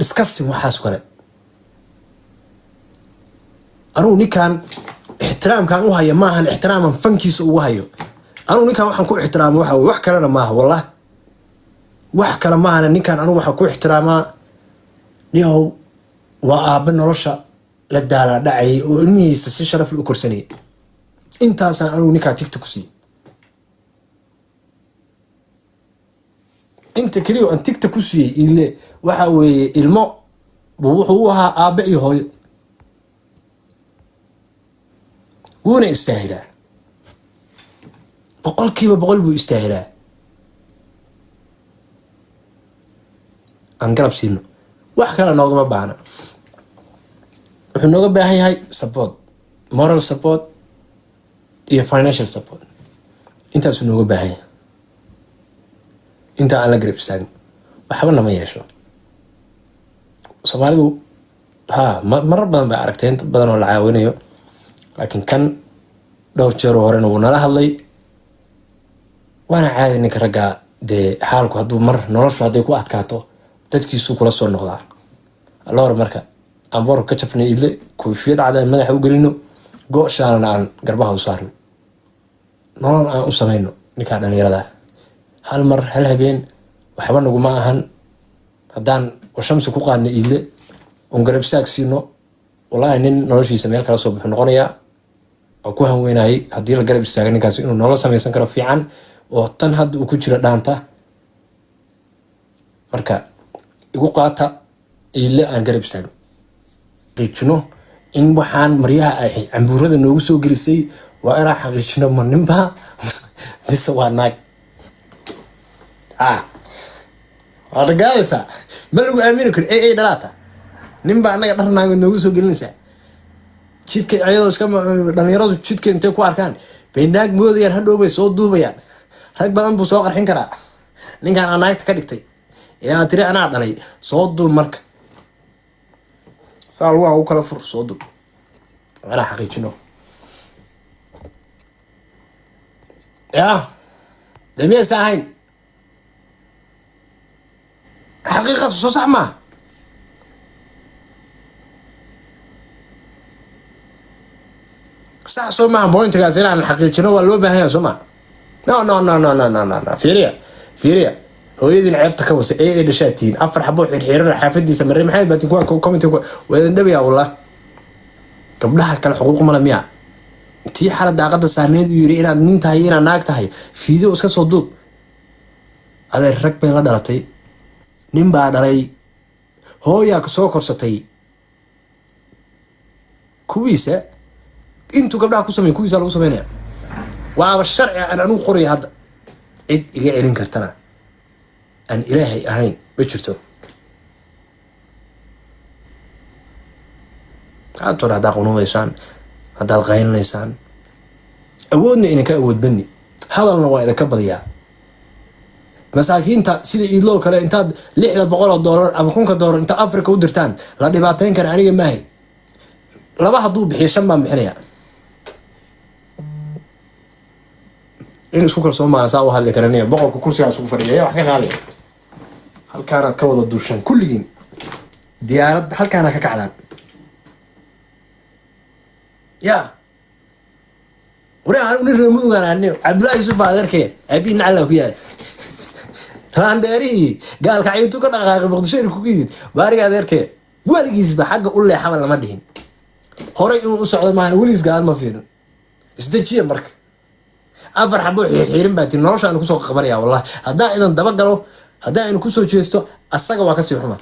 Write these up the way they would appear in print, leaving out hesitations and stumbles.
discussing waxaas kale anuu ninkan ixtiraamkan u haya maahan ixtiraaman fankiisa ugu hayo anuu ninkan waxaan ku ixtiraamo waxa wax kalena maaha wallah wax kale maahan ninkan anuu waxaan ku ixtiraamaa niyow waa aabbe nolosha la daala dhacay oo ilmihiisa si sharaf leh u korsanay intaasaan anuu ninkan TikTok ku siiyay inta kaliya aan TikTok ku siiyay ile waxa weeye ilmo wuxuu u ahaa aabbe iyo hooyo wuuna istaahilaa boqolkiiba boqol buu istaahilaa aan garab siino wax kale noogama baahna wuxuu nooga baahan yahay support moral support iyo financial support intaasuu nooga baahan yahay inta aan la garab istaagin waxba nama yeesho Soomaalidu marar badan bay aragteen dad badan oo la caawinayo laakiin kan dhowr jeer horena wuu nala hadlay waana caadi ninka ragga dee xaalku hadduu mar noloshu hadday ku adkaato dadkiisuu kula soo noqdaa alloor marka aan boor ka jafnay idle koofiyad cadaan madaxa u gelino go-shaanana aan garbaha u saarno nolol aan u samayno ninkaa dhalinyarada hal mar hal habeen waxba naguma ahan haddaan washamsi ku qaadna idle oon garab istaag siino wallaahi nin noloshiisa meel kala soo buxu noqonayaa oo ku hanweynayay haddii la garab istaaga ninkaas inuu nolol samaysan karo fiican oo tan hadda uu ku jiro dhaanta marka igu qaata ile aan garab istaagno qiijino in waxaan maryaha ay cambuurada noogu soo gelisay waa inaan xaqiijino ma ninba mise waa naag waa ragaadaysaa ma lagu aamini karo dhalaata ninba annaga dhar naaga noogu soo gelinaysaa jidka ayadoo iska dhalinyaradu jidka intay ku arkaan bay naag moodayaan hadhow bay soo duubayaan rag badan buu soo qarxin karaa ninkan aan naagta ka dhigtay yaa tiri anaa dhalay soo duub marka saal waa u kala fur soo duub ana xaqiijino damiyaysa ahayn xaqiiqadu soo sax maa صح سو ما بوينت قاعدين عن الحقيقة ولا لو بهاي سو ما لا فيريا هو يدين عيبتك كوس دشاتين افر حبو حيرنا حافدي سمري محمد باتكون كومنت وين دبي والله قبلها كان حقوق مال ميا تي حاله داقه سارنيد يري ان نين تahay ina naag tahay fiido iska soo duub aday rag bay la dhalatay nin baa dhalay hooya ka soo korsatay kuwiisa intuu gabdhaha ku sameeyay kuwiisa lagu sameeynaa waa sharci aan anu qoray hadda cid iga celin kartana aan ilaahay ahayn ma jirto taantoona haddaa qunuunaysaan haddaad qaylinaysaan awoodna inanka awood bani hadalna waa idinka badiyaa masaakiinta sida iidloo kale intaad $600 ama $1,000 inta Afrika u dirtaan la dhibaateyn kara aniga maahay laba hadduu bixiyo 5 baan bixinaya in isku kalsoon maana saa u hadli karanaya boqorka kursigaas ugu fadhiya wax ka qaadaya halkaanaad ka wada duushaan kulligiin diyaarad halkaana ka kacdaan ya ورا أنا نرمي مدوغانانيو عبدالله يوسف هذاكي أبي نعلم كيان هانداري قال كعيتو كنا مقدشين كوكيد باري هذاكي ولقيس بحق أقول له حمل لما دهين هوري إنه أسعد معنا وليس قال ما فينا استجيه مرك أفر حبوا حيرين باتي نروش أنا كسو خبريا والله هدا إذا دبقلو هدا إنه كسو جيستو الساقة وكسي حما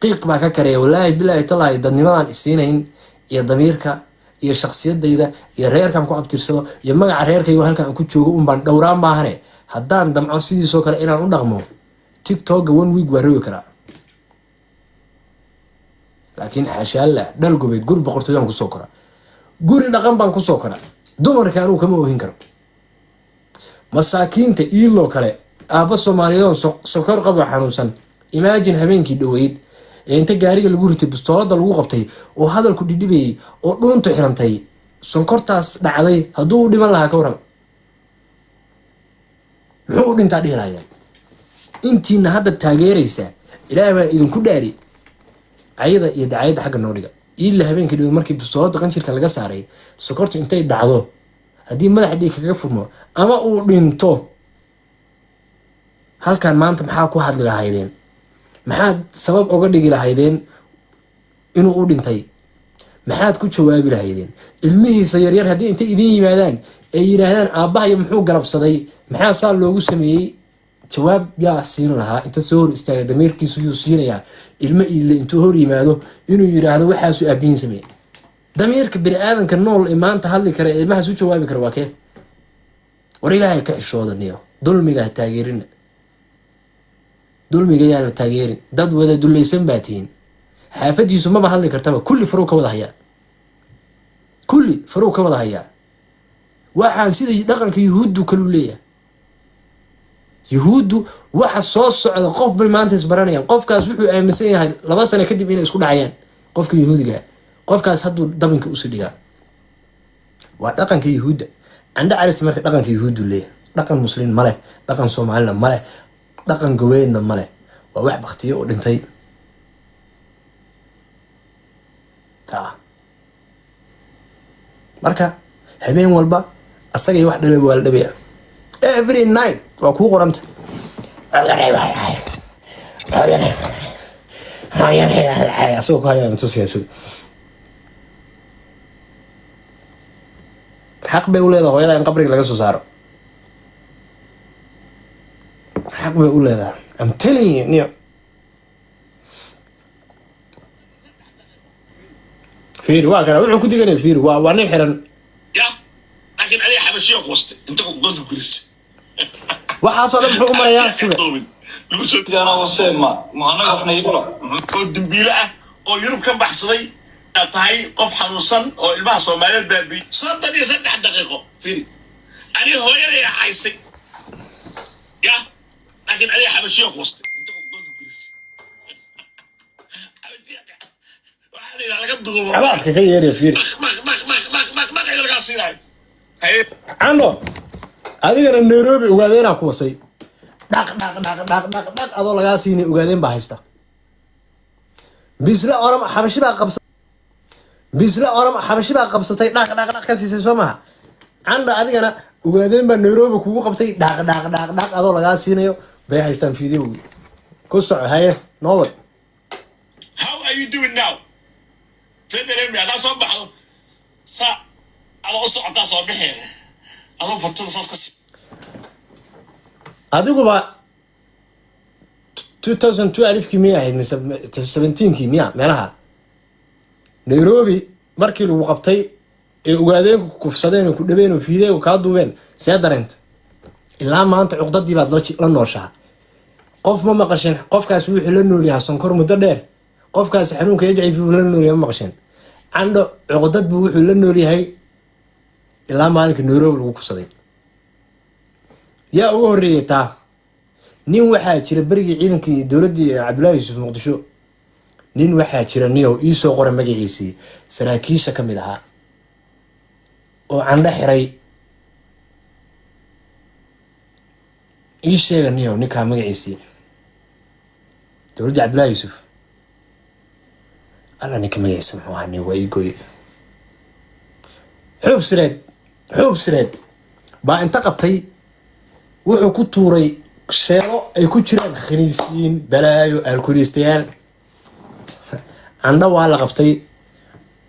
قيق ما ككري والله بالله طلع إذا نمضان السينين يا ضميرك iyo shakhsiyadayda iyo reerkan ku abtirsado iyo magaca reerkayga halkan ku joogo un baan dhowraan maahane haddaan damco sidiisoo kale inaan u dhaqmo TikTok 1 week waa roogi karaa laakiin xashaalla dhal gobeed guri boqortooyaan ku soo kora guri dhaqan baan ku soo kora dumarka anuu kama oohin karo masaakiinta iiloo kale aabba Soomaaliyeed sokor qabo xanuunsan imagine habeenkii dhaweyd inta gaariga lagu ritay bistoolada lagu qabtay oo hadalku dhidhibay oo dhuunta xirantay sonkortaas dhacday haduu dhiman lahaa ka waran muxuu dhintaa dhihayaan intiina hadda taageeraysa ilaahay baa idinku dhaari ayada iyo dacayada xagga nooliga ila habeenkii dhibo markii bisoolada qanjirka laga saaray sokortu intay dhacdo haddii madaxa dhiig kaga furmo ama uu dhinto halkan maanta maxaa ku hadli lahaydeen maxaad sabab uga dhigi lahaydeen inuu u dhintay maxaad ku jawaabi lahaydeen ilmihiisa yaryar haddii intay idin yimaadaan ay yidhaahdaan aabbahayo muxuu galabsaday maxaa saa loogu sameeyey jawaab yaa siin lahaa inta soo hor istaaga damiirkiisu yuu siinayaa ilmo iile intuu hor yimaado inuu yidhaahdo waxaasu aabihiin sameeye damiirka bini aadanka nool ee maanta hadli kara ee ilmahaas u jawaabi kara waa kee war ilaahay ka xishoodaniyo dulmiga ha taageerina dulmiga yaan la taageerin dad wada dulaysan baa tihiin xaafadiisu maba hadli kartaba kulli faruu ka wada hayaa kulli faruu ka wada hayaa waxaan sida dhaqanka yuhuuddu kalu leeyahay yuhuuddu waxa soo socda qof bay maanta isbaranayaan qofkaas wuxuu aaminsan yahay 2 sano kadib inay isku dhacayaan qofka yuhuudiga qofkaas hadduu dabinka usi dhigaa waa dhaqanka yuhuudda canda caris marka dhaqanka yuhuuddu leeyahay dhaqan muslim male dhaqan soomaalina male dhaqan gaweedna male waa wax baktiyo oo dhintay marka habeen walba asagay wax dhalay waa la dhabaya every night waa kuu qoranta asagoo ku hayaan tusiyaasu xaq bay u leedahay hooyada in qabriga laga soo saaro xaq bay u leedahay I'm telling you niyo فيري واقع وحنا كنت قاعد فيري وانا حرن يا لكن عليه حبشيه قوست انت قصد كريس وحاصل محو ما يا سيدي انا وسيما ما انا وحنا يقول دبيله او يوروب كان بحصدي tahay qof xanuunsan oo ilmaha Soomaaliyeed baabi sababta 3 daqiiqo fiiri ani hooyaday caysay ya laakiin ali xabashiyo qoostay inta ku qod gurist waxa laga duubo xabaadka ka yeeray fiiri ma laga siilay ando adigana Nairobi ugaadeenaa ku wasay dhaq adoo laga siinay ugaadeen baa haysta bisla oram xabashi baa qabsatay bisla oram xabashi baa qabsatay dhaq ka siisay Soomaha anda adigana ugaadeen baa Nairobi kugu qabtay dhaq adoo laga siinayo bay haystaan fiidiyoo ku soco haye nowad how are you doing now tederemi ada soo baxdo sa ala socota soo bixi adoo fartada saas ka adiguba 2002 alifkii miya ahayd mise 17kii miya meelaha Nairobi markii lagu qabtay ee ugaadeen ku kufsadeen ku dhabeen oo fiidee ka duubeen see dareent ilaa maanta cuqdadii baad la nooshaa qof ma maqashin qofkaas wuxuu la nool yahay sonkor muddo dheer qofkaas xanuunka HIV la nool yahay ma maqashin ando cuqdad buu wuxuu la nool yahay ilaa maalinka Nairobi lagu kufsaday yaa ugu horeeyay taa nin waxaa jira barigii ciidankii dawladda Cabdullaahi Yuusuf Muqdisho nin waxaa jira niyow ii soo qoray magaciisii saraakiisha kamid ahaa oo candha xiray ii sheega niyow ninkaa magaciisii dawladda Cabdullaahi Yuusuf alla ninka magaciisa muxuu ahaa nin waa ii gooye xuub sireed baa inta qabtay wuxuu ku tuuray sheelo ay ku jiraan khaniisiin balaayo alkoolistayaal candha waa la qabtay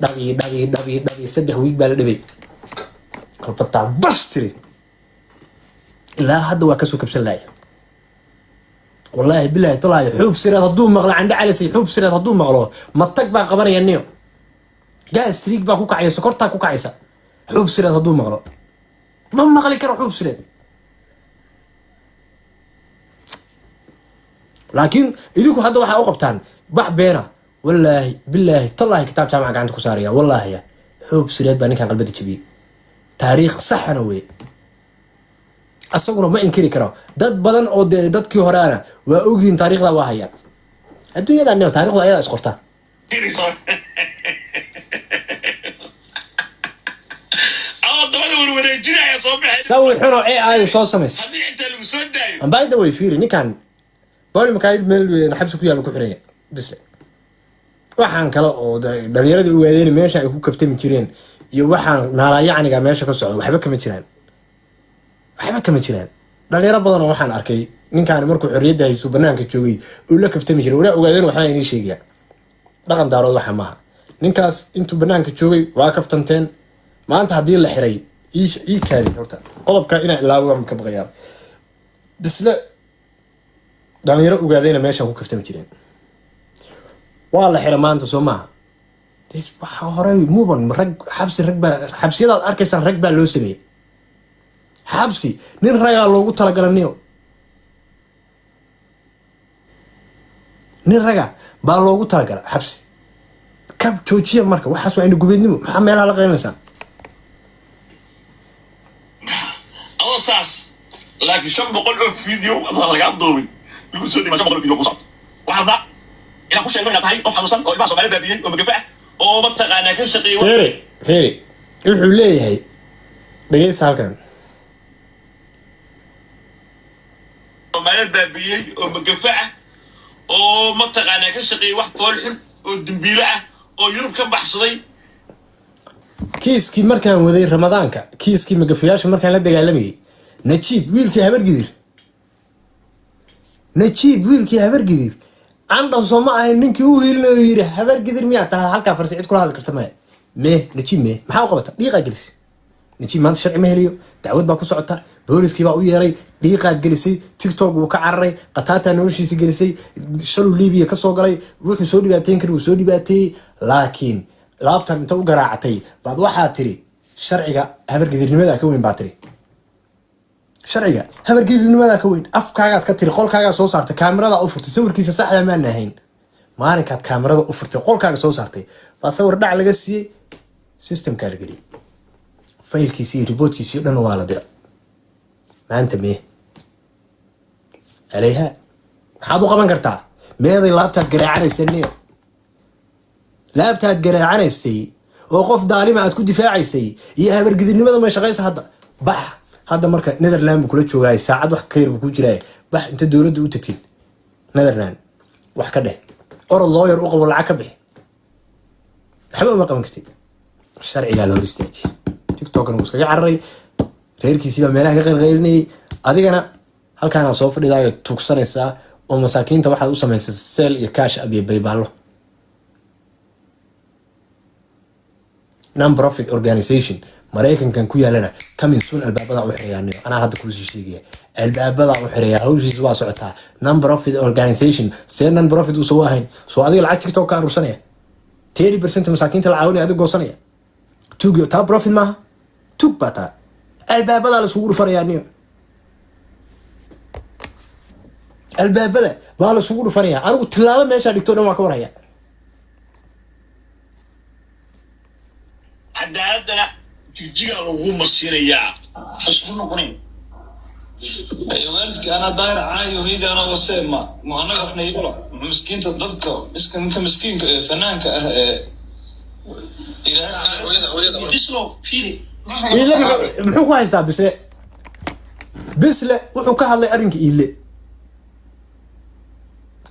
dhabi 3 week baa la dhibay qalbata bastiri ilaa hadda waa ka soo kabsan laay wallahi billahi talaayo xuub sireed hadduu maqlo candha calisay xuub sireed hadduu maqlo matag baa qabanaya niyo gas streak baa ku kacaysa sokorta ku kacaysa xuub sireed hadduu maqlo ma maqli karo xuub sireed laakiin idinku hadda waxa u qabtaan bax beena wallahi billahi tallahi kitaab jaamaca gacanta ku saaraya wallahi ya xuub sireed baa ninkan qalbada jabiyay taariikh saxana way asaguna ma inkiri karo dad badan oo dadkii horeana waa ogyiin taariikhda waa hayaan adduunyada niyo taariikhda ayada isqorta sawir xuno AI soo sameys by the way fiiri ninkan booli makaayid meel xabsi ku yaalo ku xiraya bisle waxaan kale oo dhalinyaradii u waadeen meesha ay ku kaftami jireen iyo waxaan naalaayacniga meesha ka socdo waxba kama jiraan dhalinyaro badan oo waxaan arkay ninkaan markuu xorriyadda hayso banaanka joogay uu la kaftami jiray waraa ogaadeen waxbaa inii sheegaya dhaqan daarood waxa maaha ninkaas intuu banaanka joogay waa kaftanteen maanta haddii la xiray ii kaadi horta qodobka inaa ilaawa ka baqayaa bisle dhalinyaro ogaadayna meeshaan ku kaftami jireen waa la xira maanta soo maaha waxa hore muban rag xabsiyadaad arkaysaan rag baa loo sameeyey xabsi nin ragaa loogu talagalaniyo nin raga baa loogu talagala xabsi ka joojiya marka waxaas waa ina gubeednimo maxaa meelaha la qaynaysaa adoo saas laakiin 500 oo video adaa lagaa duubin lagu soo dhimay 500 video ku socdo waxaa rabaa inaan ku sheego inaad tahay qof xanuunsan oo ilmaha Soomaaliya baabiyey oo magafa ah oo mataqaanaa ka shaqeeyo feeri wuxuu leeyahay dhageysta halkan Soomaaliya baabiyey oo magafa ah oo mataqaanaa ka shaqeeyo wax fool xun oo dambiile ah oo Yurub ka baxsaday kiiskii markaan waday ramadaanka kiiskii magafayaasha markaan la dagaalamayay najiib wiilkii habargidir عندهم سماع إنك يوهيل نوير هبر قدر مياه تها هالك فرس عيد كل هذا الكرتمانة مه نجيب مه محاو قبته دقيقة جلسي نجيب ما أنت شرع مهريو تعود باكو سعطة بوريس كي باقو ياري دقيقة جلسي تيك توك وكعري قطعتها نوشي سجلسي شلو ليبيا كسو قلي وحو سودي باتين كرو سودي باتي لكن لابتر انت وقراعتي بعد واحد تري شرعي هبر قدر لماذا كوين باتري شرعي هبر قدر لماذا كوين أفكارات كتير قول كاغا سو صارت كاميرا أوفرت تصور كيسة صح ما نهين ما أنا كانت كاميرا أوفرت قول كاغا سو صارتي فصور دع لقسي سيستم كالجري فايل كيسي ريبوت كيسي دنا ولا درا ما أنت ميه عليها حاضو قبل كرتا ماذا لابتها قراعنا السنية لابتها قراعنا السي وقف داري ما تكون دفاعي سي يا هبر قدر لماذا ما يشغيس هذا بح هذا مركز نذرلاند بكل شيء جاي ساعد واحد كير بكل جراي بح أنت دولة وتكتين نذرلاند واحد كده أور الله يروق ولا عكبه حبوا ما قام كتير الشرعي قالوا ريستيج تيك توك الموسيقى عرّي غير كيسي بمعناه غيرني هذه أنا هل كان صوفر إذا توكسر إسا ومساكين تبع حد وسمع سيل يكاش أبي بيبالو non profit organization مريكن كان كويا لنا كم يسون الباب ضاع وحرياني أنا هذا كل شيء الباب ضاع وحريا هو شيء سوا سعتها non profit organization سير non profit وسواهن سو هذه العاد تيك توك كانوا سنة 30% مساكين تلعبوني هذا قصنية توجو تا profit ما توك بتا الباب ضاع لسوور فرياني الباب ضاع لسوور فريا أنا قلت لا ما يشارك تونا ما كوريا عدالتنا جيجيغا لوغو مرسينيا اسكو نقنين والدك انا داير عاي وهيدي انا وسيما ما انا احنا يقرا مسكين تددك مسكين فنانك الى اسلو فيني إذا محوك هايسا بسلا وحو كهالي أرنك إيلي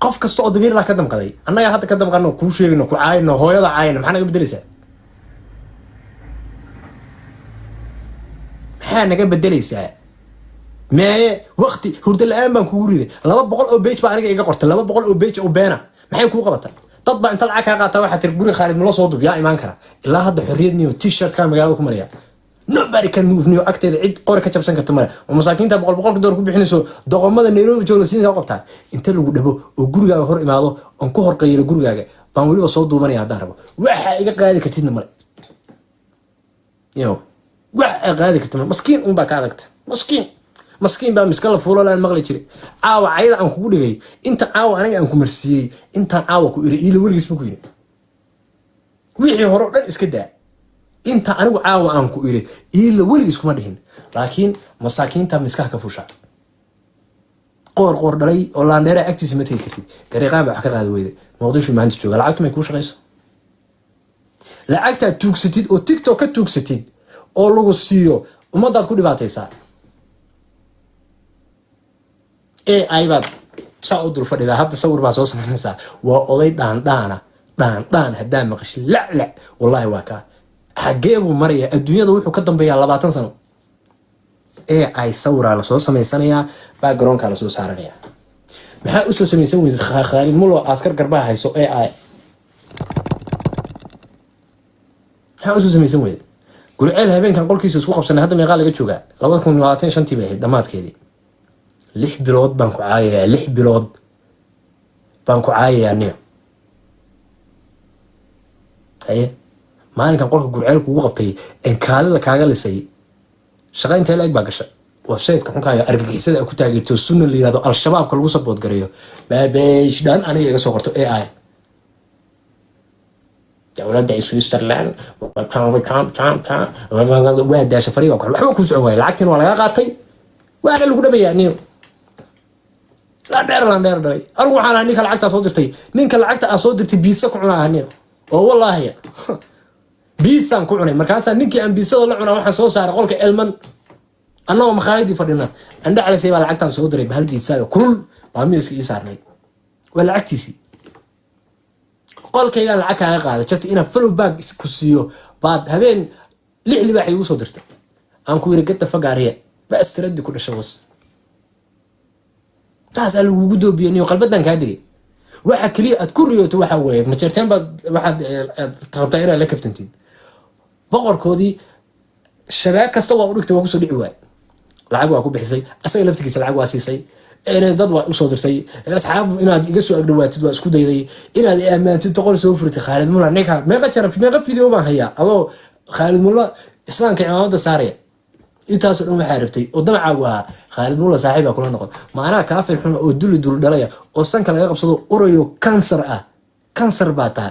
قف كستو دبير لا كدم قدي أنا يا حتى كدم قانو كل شيء إنه كعاين هو يلا عاين محنا قبدلسه محنا قبدلسه ما وقتي هرد الآن بنكوري لما بقول أو بيج بقى أنا جاي قرط لما بقول أو بيج أو بينا محي كوي قبضة تطبع أنت العك قاطع واحد تربوري خالد من الله صوته يا إيمان كرا إلا هذا حرية نيو تيشرت كان مجالكم مريا nobody can move نيو أكتر عيد قارة كتب سنة كتمرة ومساكين تبغى بقول كدور كوب بيحنسوا ضغم هذا نيرو جالسين يا قبطان أنت لو قدبوا وجورجا هور إماله أنكو هور قيل جورجا بانولي وصوت دوماني هذا هربا واحد قاعد كتير نمرة يو واحد قاعد كتير مسكين أم بكادكت مسكين بقى مسكين الفولو لا المغلي تري عاو عيد عن كودي جاي أنت عاو أنا عن كمرسي أنت عاو كإيل ورجس بكويني ويحي هرب لا إسكده أنت أنا عاو عن كإيل إيل ورجس كم دهين لكن مساكين تام مسكها كفوشة قور دري ولا نرى أكتس متى كتير كريقة بحكي هذا ويده موضوع شو ما أنت تقول لعكت ما يكونش غيس لعكت توكستيد أو تيك توك توكستيد أو لوجو سيو وما ضد كل بعض يسار إيه أيوة سأقدر فريدة هبدا صور بعض صوص من النساء وأضيء دان هدام مقش لا والله واقع حجيبه مريا الدنيا ذو قدم بيا الله 20 سنة إيه أي صور على صوص من سنة باك جراوند على صوص عربية maxaa u soo sameeyay weyn Khalid Mulo askar garbaha hayso AI maxaa u soo sameeyay weyn gurceel habeenkan qolkiisa isku qabsanay hadda meeqa laga joogaa 2025 bay ahayd dhamaadkeedii 6 bilood baan ku caayayaa 6 bilood baan ku caayayaa niyo haye maalinkan qolka gurceel kugu qabtay in kaalida kaaga lisay shaqaynta leeg baa gashay website ka xunka argagixisada ku taageerto sunna la yiraahdo al-shabaab ka lagu support gareeyo baabeesh dhan aniga iga soo qorto AI dawladda Switzerland waa daasha fariiba waxba ku soo waayay lacagtan waa laga qaatay waana lagu dhabeeyaa niyo la dheer dhalay anigu waxaan ninka lacagta soo dirtay ninka lacagta soo dirtay biisa ku cunaa niyo oo wallahi biisaan ku cunay markaas ninkii aan biisada la cunaa waxaan soo saaray qolka Elman أنا ومخايدي فردنا عند على سيبال عقتان صدري بهالبيتزا كل بعميس يسارني ولا عكتيسي قال كي قال عكها قاعدة شفت إنا فلو باك كسيو بعد هبين اللي بحي وصدرته أنكو يرقدت فقارية بس تردي كل شخص تسأل وجوده بيني وقلبتنا كادري واحد كلي أذكر يوتو واحد ويب متشرتين بعد واحد تغطينا لك فتنتين بقر كودي الشباب كستوى وركت وقصوا لعواد لعبوا أكو بحسي أصلا لفتك لعبوا أسيسي أنا ضد وصادر سي أصحاب إن يقصوا أقدوات تدوا سكوت يدي إن ما تقول سوفر خالد مولا نكها ما قد شرف ما قد فيديو ما هي الله خالد مولا إسلام كعمامة سارية إنتاس الأم حاربتي قدام عوا خالد مولا صاحبها كلنا نقول ما أنا كافر حنا ودول دول دليا أصلا كان يقف صدق أوريو كانسر باتا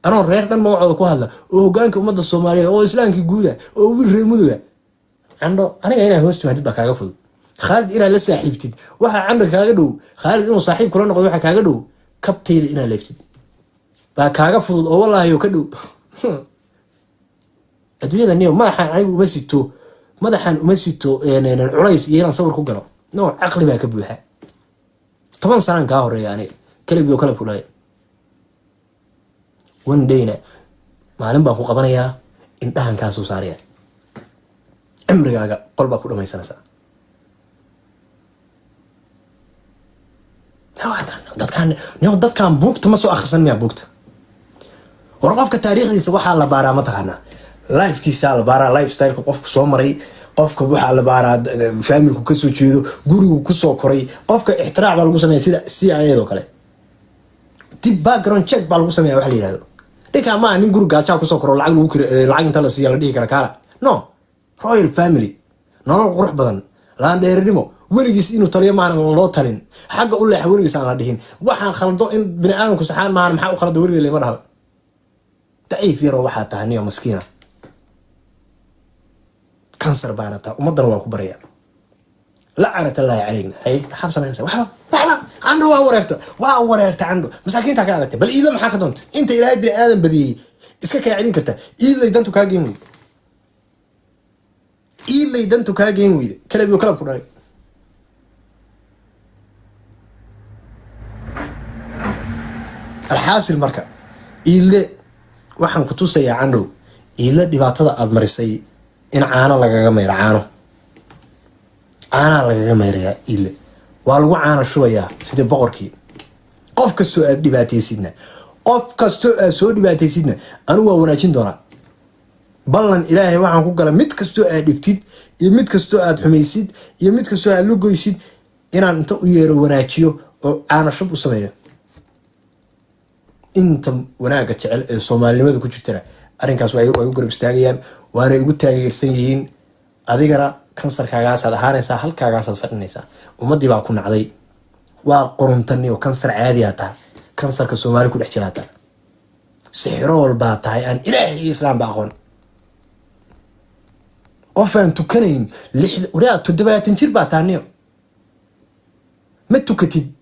أنا ريرتن موعد كهذا وجانك أمد الصومالية أو إسلامك جودة أو بالرمودة عنده أنا هنا هوست وهدي بقى كافل خالد إنا لسه حبتد واحد عندك كاجدو خالد إنه صاحب كلنا نقول واحد كاجدو كبتيد إنا لفتد بقى كافل والله يوكدو الدنيا ذا ما حن أي ومسيتو ما حن ومسيتو يعني العريس يلا نصور كوجرا نوع عقلي بقى كبوحة طبعا سلام كاهر يعني كلب يوكلب كله وندينا maalin baan ku qabanayaa indhahan ka soo saaraya amrigaaga qolba ku dhamaysanaysa dadkan buugta ma soo akhrisan miya buugta warqafka taariikhdiisa waxa la baaraa ma taqaana lifekiisa la baaraa lifestyle qofku soo maray qofka waxa la baaraa familku ka soo jeedo gurigu ku soo koray qofka ixtiraam baa lagu sameeyaa sida CIA oo kale dib background check baa lagu sameeyaa wax la yiraahdo ديك ما نين جروب قاعد شاكو سكر العقل وكر العقل تلا سيال ديك كلا نو رويال فاميلي نو قروح بدن لا نديرنمو وريجس إنه طليا معنا من الله تلين حاجة أقول له حوريجس أنا دهين واحد خلطوا إن بني آدم كسحان معنا محاول خلط وريجس اللي مرها تعيف يرى واحد تهنيه مسكينة كانسر بانتا ومضنا الله كبريا لعنة الله علينا هي حبسنا ننسى وحلا عنده ووريرت عنده مساكين تاكادت بل إذا ما حكدونت أنت إلى بني آدم بدي إسكا يعلن كرتا إلا يدنتو كاجين ويد إلا يدنتو كاجين ويد كلام يكلم كله الحاصل مركب إلا وحن كتوسي عنده إلا دبعتها أدمرسي إن عانا لقى غمير عانا لقى غمير إلا والو عانا شوية سيدي بقركي قف كستو دباتي سيدنا قف كستو سو دباتي سيدنا أنا وناجين دونا بلن إلهي وحن كوكلا ميت كستو دبتيد يميت كستو حميسيد يميت كستو لوغويسيد إن أنت ويرو وناجيو عانا شب وسمية أنت وناجة تعل الصومالي لماذا كنت ترى أرنكاس ويقرب استاجيان وأنا يقول تاجر سيين أذكر كانسر كاغاس هذا هانيسا هل كاغاس فرنيسا ومدي بقى كنا علي وقرنتني وكانسر عادي هتا كانسر كسومالي كل احتيالاته سحرول باطاي أن إلهي إسلام باقون قفان تكنين ولا تدبا تنشير باطانيو ما تكتيد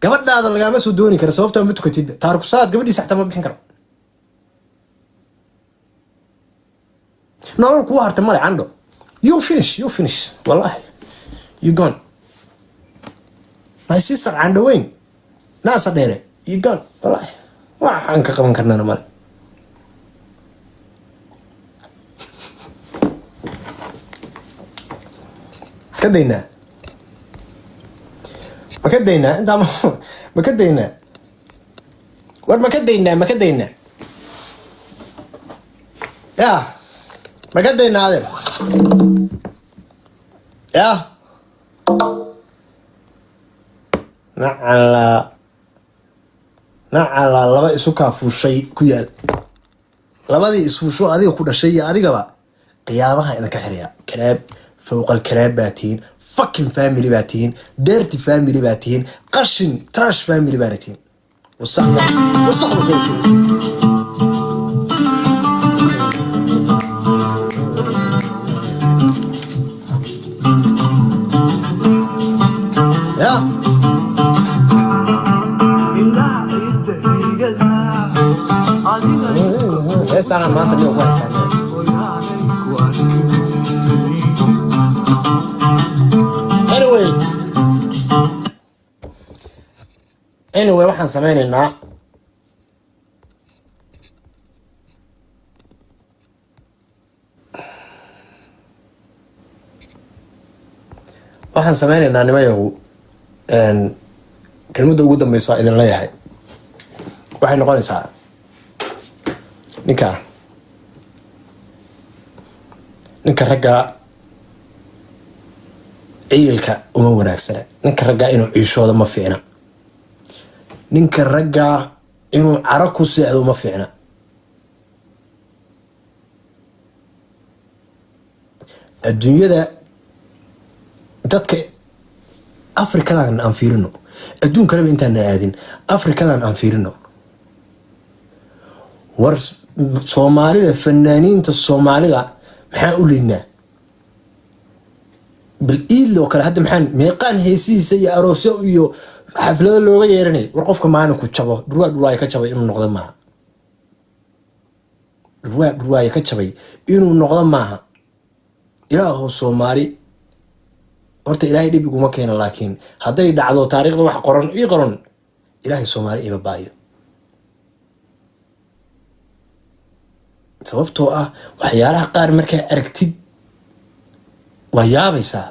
قبل هذا اللي قام سودوني كره صوفته ما تكتيد تارك صاد قبل يسحت ما بحين كرو نور كوارت مالي عنده you finish والله you gone my sister candhaweyn naasa dheere iyo gal wallaahi waxaan ka qaban karnana male ka daynaa ma ka daynaa intaa ma ka daynaa war ma ka daynaa yaa ma ka daynaa adeer yaa nacala laba isu kaafuushay ku yaal labadii isfuusho adiga ku dhashay iyo adigaba qiyaamaha idinka xiraya kalaab fowqal kalaab baa tihiin fucking family baa tihiin dirty family baa tihiin qashin trash family baa tihiin wasaqdu kala jiro ya heesana maanta niyo ku haysan anyway waxaan sameynaynaa nimayagu kelmadda ugu dambeysa idin leeyahay waxay noqonaysaa ninka ragga ciilka uma wanaagsana ninka ragga inuu ciishooda ma fiicna ninka ragga inuu caro ku seexdo uma fiicna adduunyada dadka afrikadan aan fiirino adduun kaleba intaan na aadin afrikadan aan fiirino war soomaalida fanaaniinta soomaalida maxaan u liidnaa bal iil oo kale hadda maxaan meeqaan heesihiisa iyo aroosyo iyo xaflado looga yeeranay war qofka maalinku jabo dhurwaay ka jabay inuu noqdo maaha dhurwaay ka jabay inuu noqdo maaha ilaahow soomaali horta ilaahay dhib iguma keena laakiin hadday dhacdo taariikhda wax qoran ii qoran ilaahay soomaali ima baayo sababtoo ah waxyaalaha qaar markaa aragtid waa yaabaysaa